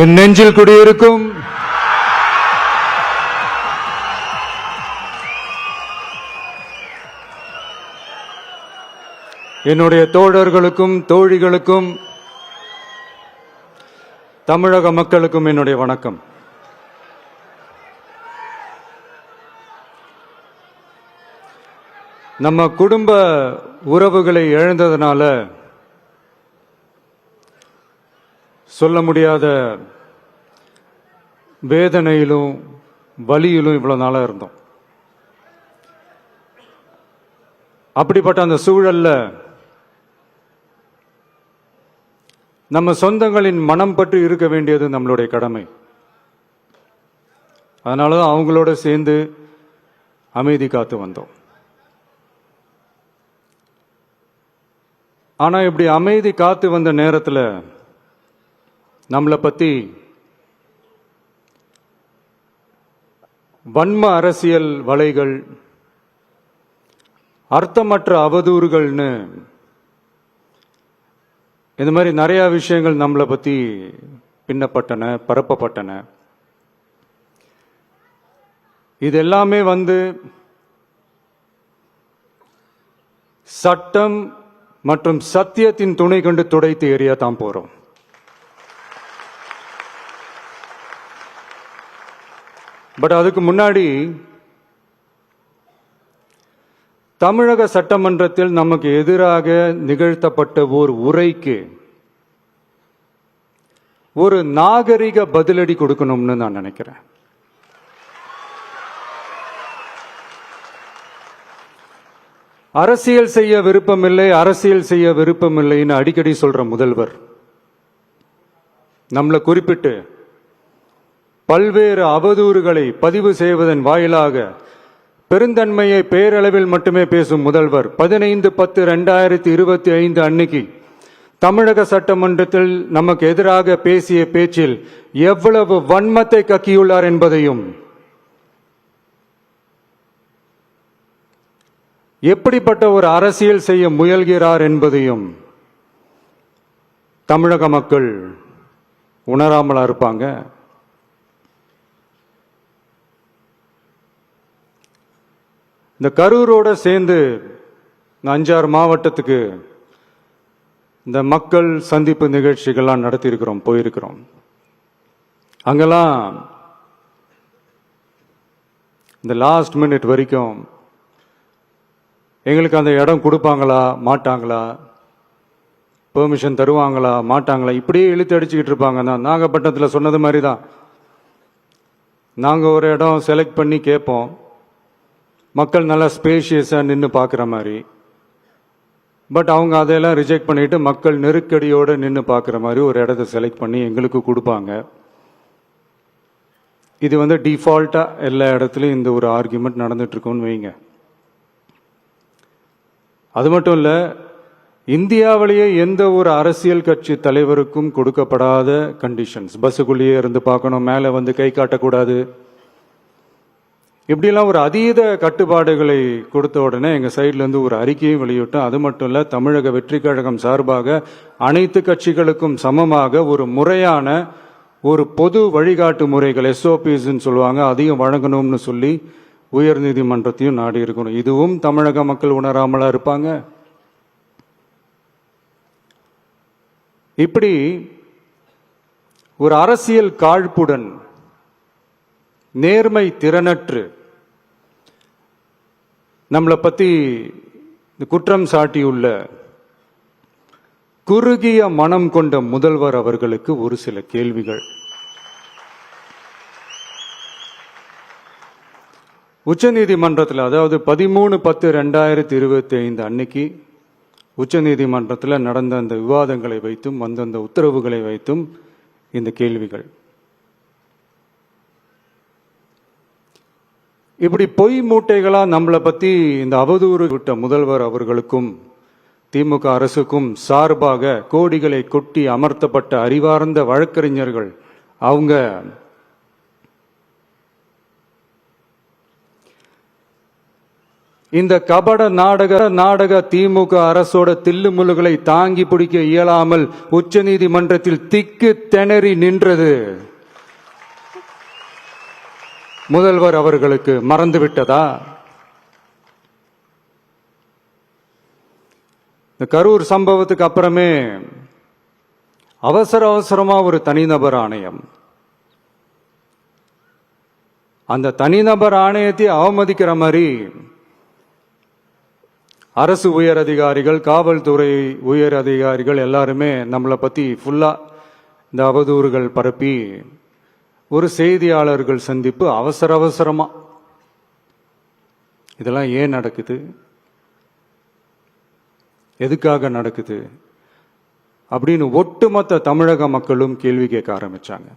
என் நெஞ்சில் குடியிருக்கும் என்னுடைய தோழர்களுக்கும் தோழிகளுக்கும் தமிழக மக்களுக்கும் என்னுடைய வணக்கம். நம்ம குடும்ப உறவுகளை இழந்ததனால சொல்ல முடியாத வேதனையிலும் வலியிலும் இவ்வளவு நாளா இருந்தோம். அப்படிப்பட்ட அந்த சூழல்ல நம்ம சொந்தங்களின் மனம் பற்றி இருக்க வேண்டியது நம்மளுடைய கடமை. அதனாலதான் அவங்களோட சேர்ந்து அமைதி காத்து வந்தோம். ஆனா இப்படி அமைதி காத்து வந்த நேரத்தில் நம்மளை பத்தி வன்ம அரசியல் வலைகள், அர்த்தமற்ற அவதூறுகள்னு இந்த மாதிரி நிறைய விஷயங்கள் நம்மளை பத்தி பின்னப்பட்டன, பரப்பப்பட்டன. இது எல்லாமே சட்டம் மற்றும் சத்தியத்தின் துணை கொண்டு துடைத்து எறியத்தான் போறோம். பட் அதுக்கு முன்னாடி தமிழக சட்டமன்றத்தில் நமக்கு எதிராக நிகழ்த்தப்பட்ட ஒரு உரைக்கு ஒரு நாகரிக பதிலடி கொடுக்கணும்னு நான் நினைக்கிறேன். அரசியல் செய்ய விருப்பமில்லை, அரசியல் செய்ய விருப்பமில்லைன்னு அடிக்கடி சொல்ற முதல்வர் நம்மளை குறிப்பிட்டு பல்வேறு அவதூறுகளை பதிவு செய்வதன் வாயிலாக பெருந்தன்மையை பேரளவில் மட்டுமே பேசும் முதல்வர் 15/10/2025 அன்னைக்கு தமிழக சட்டமன்றத்தில் நமக்கு எதிராக பேசிய பேச்சில் எவ்வளவு வன்மத்தை கக்கியுள்ளார் என்பதையும், எப்படிப்பட்ட ஒரு அரசியல் செய்ய முயல்கிறார் என்பதையும் தமிழக மக்கள் உணராமலா இருப்பாங்க. இந்த கரூரோட சேர்ந்து 5-6 மாவட்டத்துக்கு இந்த மக்கள் சந்திப்பு நிகழ்ச்சிகள்லாம் நடத்தியிருக்கிறோம், போயிருக்கிறோம். அங்கெல்லாம் இந்த லாஸ்ட் மினிட் வரைக்கும் எங்களுக்கு அந்த இடம் கொடுப்பாங்களா மாட்டாங்களா, பெர்மிஷன் தருவாங்களா மாட்டாங்களா, இப்படியே இழுத்து அடிச்சுக்கிட்டு இருப்பாங்க. நாகப்பட்டினத்தில் சொன்னது மாதிரி தான். நாங்கள் ஒரு இடம் செலக்ட் பண்ணி கேட்போம், மக்கள் நல்லா ஸ்பேஷியஸாக நின்று பார்க்குற மாதிரி. பட் அவங்க அதையெல்லாம் ரிஜெக்ட் பண்ணிட்டு மக்கள் நெருக்கடியோடு நின்று பார்க்குற மாதிரி ஒரு இடத்த செலக்ட் பண்ணி எங்களுக்கு கொடுப்பாங்க. இது டிஃபால்ட்டாக எல்லா இடத்துலையும் இந்த ஒரு ஆர்கியூமெண்ட் நடந்துட்டு இருக்கும்னு வைங்க. அது மட்டும் இல்லை, இந்தியாவிலேயே எந்த ஒரு அரசியல் கட்சி தலைவருக்கும் கொடுக்கப்படாத கண்டிஷன்ஸ். பஸ்ஸுக்குள்ளேயே இருந்து பார்க்கணும், மேலே கை காட்டக்கூடாது, இப்படிலாம் ஒரு அதீத கட்டுப்பாடுகளை கொடுத்த உடனே எங்கள் சைட்லேருந்து ஒரு அறிக்கையும் வெளியிட்டோம். அது மட்டும் இல்லை, தமிழக வெற்றி கழகம் சார்பாக அனைத்து கட்சிகளுக்கும் சமமாக ஒரு முறையான ஒரு பொது வழிகாட்டு முறைகள், SOPஸ்ன்னு சொல்லுவாங்க, அதையும் வழங்கணும்னு சொல்லி உயர் நீதிமன்றத்தையும் நாடி இருக்கணும். இதுவும் தமிழக மக்கள் உணராமலா இருப்பாங்க. இப்படி ஒரு அரசியல் காழ்ப்புடன், நேர்மை திறனற்று நம்மளை பத்தி குற்றம் சாட்டியுள்ள குறுகிய மனம் கொண்ட முதல்வர் அவர்களுக்கு ஒரு சில கேள்விகள். உச்சநீதிமன்றத்தில், அதாவது 13/10/2025 அன்னைக்கு உச்சநீதிமன்றத்தில் நடந்த அந்த விவாதங்களை வைத்தும் வந்த உத்தரவுகளை வைத்தும் இந்த கேள்விகள். இப்படி பொய் மூட்டைகளா நம்மளை பத்தி இந்த அவதூறு விட்ட முதல்வர் அவர்களுக்கும் திமுக அரசுக்கும் சார்பாக கோடிகளை கொட்டி அமர்த்தப்பட்ட அறிவார்ந்த வழக்கறிஞர்கள் அவங்க இந்த கபட நாடக திமுக அரசோட தில்லுமுல்லுகளை தாங்கி பிடிக்க இயலாமல் உச்சநீதிமன்றத்தில் திக்கு திணறி நின்றது. முதல்வர் அவர்களுக்கு மறந்துவிட்டதா? இந்த கரூர் சம்பவத்துக்கு அப்புறமே அவசரமா ஒரு தனிநபர் ஆணையம், அந்த தனிநபர் ஆணையத்தை அவமதிக்கிற மாதிரி அரசு உயர் அதிகாரிகள், காவல்துறை உயர் அதிகாரிகள் எல்லாருமே நம்மளை பத்தி ஃபுல்லா இந்த அவதூறுகள் பரப்பி ஒரு செய்தியாளர்கள் சந்திப்பு அவசரமா. இதெல்லாம் ஏன் நடக்குது? எதுக்காக நடக்குது அப்படின்னு ஒட்டுமொத்த தமிழக மக்களும் கேள்வி கேட்க ஆரம்பிச்சாங்க.